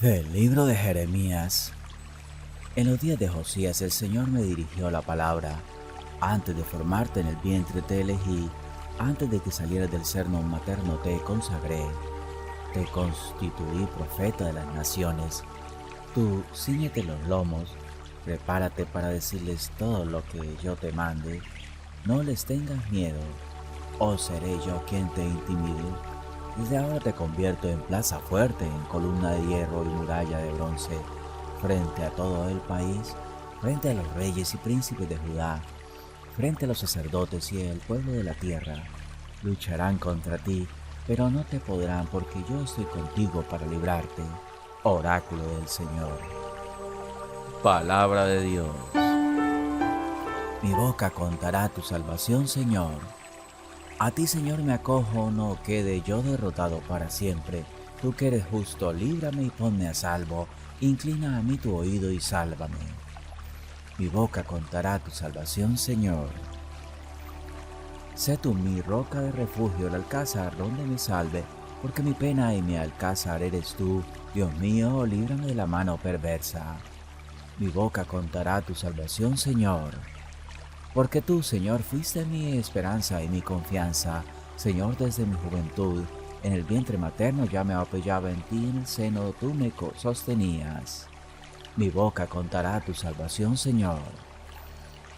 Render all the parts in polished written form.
Del libro de Jeremías. En los días de Josías el Señor me dirigió la palabra. Antes de formarte en el vientre te elegí, antes de que salieras del seno materno te consagré, te constituí profeta de las naciones. Tú cíñete los lomos, prepárate para decirles todo lo que yo te mande. No les tengas miedo, o seré yo quien te intimide. Desde ahora te convierto en plaza fuerte, en columna de hierro y muralla de bronce, frente a todo el país, frente a los reyes y príncipes de Judá, frente a los sacerdotes y el pueblo de la tierra. Lucharán contra ti, pero no te podrán porque yo estoy contigo para librarte. Oráculo del Señor. Palabra de Dios. Mi boca contará tu salvación, Señor. A ti, Señor, me acojo, no quede yo derrotado para siempre. Tú que eres justo, líbrame y ponme a salvo. Inclina a mí tu oído y sálvame. Mi boca contará tu salvación, Señor. Sé tú mi roca de refugio, el alcázar donde me salve, porque mi pena y mi alcázar eres tú. Dios mío, líbrame de la mano perversa. Mi boca contará tu salvación, Señor. Porque tú, Señor, fuiste mi esperanza y mi confianza, Señor, desde mi juventud. En el vientre materno ya me apoyaba en ti, en el seno tú me sostenías. Mi boca contará tu salvación, Señor.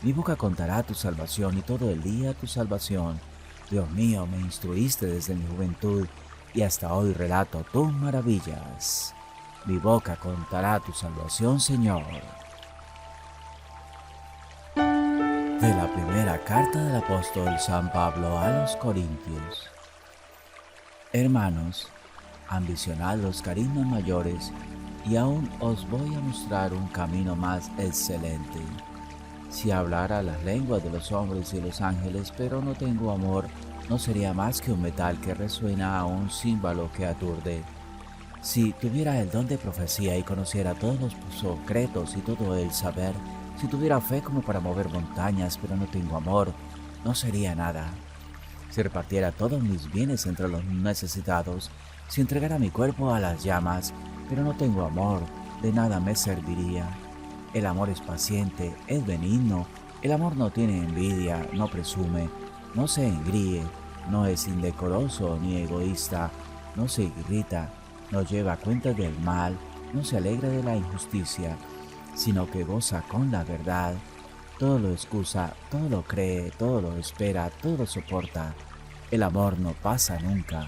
Mi boca contará tu salvación y todo el día tu salvación. Dios mío, me instruiste desde mi juventud y hasta hoy relato tus maravillas. Mi boca contará tu salvación, Señor. De la primera carta del apóstol San Pablo a los Corintios. Hermanos, ambicionad los carismas mayores y aún os voy a mostrar un camino más excelente. Si hablara las lenguas de los hombres y los ángeles, pero no tengo amor, no sería más que un metal que resuena a un címbalo que aturde. Si tuviera el don de profecía y conociera todos los secretos y todo el saber, si tuviera fe como para mover montañas, pero no tengo amor, no sería nada. Si repartiera todos mis bienes entre los necesitados, si entregara mi cuerpo a las llamas, pero no tengo amor, de nada me serviría. El amor es paciente, es benigno, el amor no tiene envidia, no presume, no se engríe, no es indecoroso ni egoísta, no se irrita, no lleva cuenta del mal, no se alegra de la injusticia, sino que goza con la verdad. Todo lo excusa, todo lo cree, todo lo espera, todo lo soporta. El amor no pasa nunca.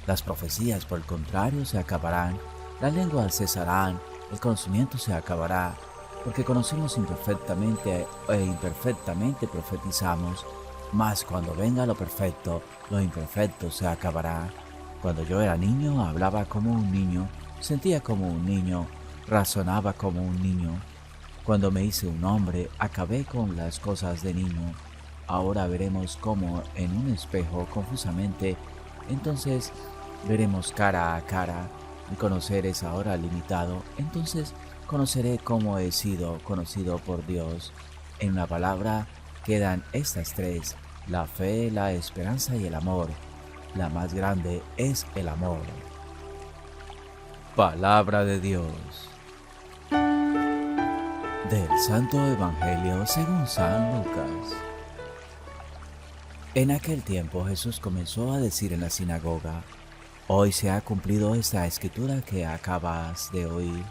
Las profecías, por el contrario, se acabarán, las lenguas cesarán, el conocimiento se acabará, porque conocemos imperfectamente e imperfectamente profetizamos, mas cuando venga lo imperfecto se acabará. Cuando yo era niño, hablaba como un niño, sentía como un niño, razonaba como un niño. Cuando me hice un hombre, acabé con las cosas de niño. Ahora veremos como en un espejo confusamente, entonces veremos cara a cara. Mi conocer es ahora limitado, entonces conoceré cómo he sido conocido por Dios. En una palabra quedan estas tres: la fe, la esperanza y el amor. La más grande es el amor. Palabra de Dios. Del Santo Evangelio según San Lucas. En aquel tiempo Jesús comenzó a decir en la sinagoga: Hoy se ha cumplido esta escritura que acabas de oír.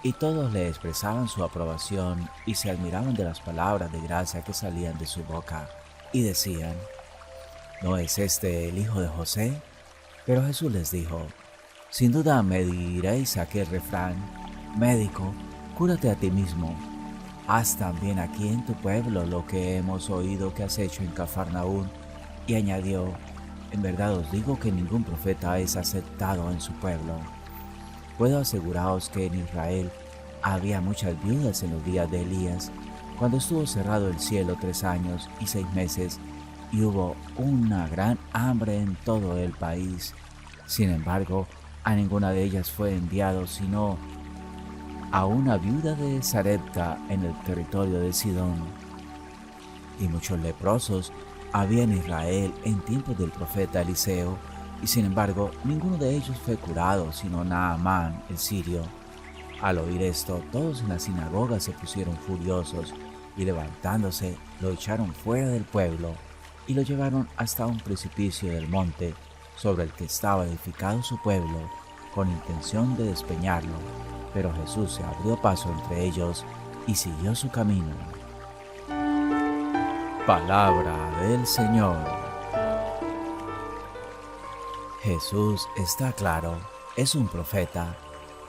Y todos le expresaban su aprobación y se admiraban de las palabras de gracia que salían de su boca, y decían: ¿No es este el hijo de José? Pero Jesús les dijo: Sin duda me diréis aquel refrán: Médico, cúrate a ti mismo. Haz también aquí en tu pueblo lo que hemos oído que has hecho en Cafarnaún. Y añadió: En verdad os digo que ningún profeta es aceptado en su pueblo. Puedo aseguraros que en Israel había muchas viudas en los días de Elías, cuando estuvo cerrado el cielo 3 años y 6 meses, y hubo una gran hambre en todo el país. Sin embargo, a ninguna de ellas fue enviado sino a una viuda de Sarepta en el territorio de Sidón. Y muchos leprosos había en Israel en tiempos del profeta Eliseo, Y sin embargo, ninguno de ellos fue curado, sino Naamán, el sirio. Al oír esto, todos en la sinagoga se pusieron furiosos y levantándose, lo echaron fuera del pueblo y lo llevaron hasta un precipicio del monte sobre el que estaba edificado su pueblo, con intención de despeñarlo. Pero Jesús se abrió paso entre ellos y siguió su camino. Palabra del Señor. Jesús está claro, es un profeta,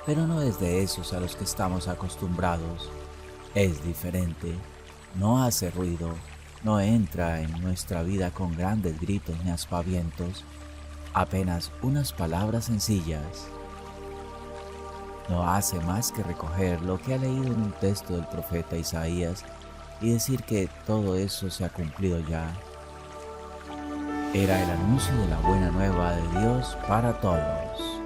pero no es de esos a los que estamos acostumbrados. Es diferente, no hace ruido, no entra en nuestra vida con grandes gritos ni aspavientos, apenas unas palabras sencillas. No hace más que recoger lo que ha leído en un texto del profeta Isaías y decir que todo eso se ha cumplido ya. Era el anuncio de la buena nueva de Dios para todos.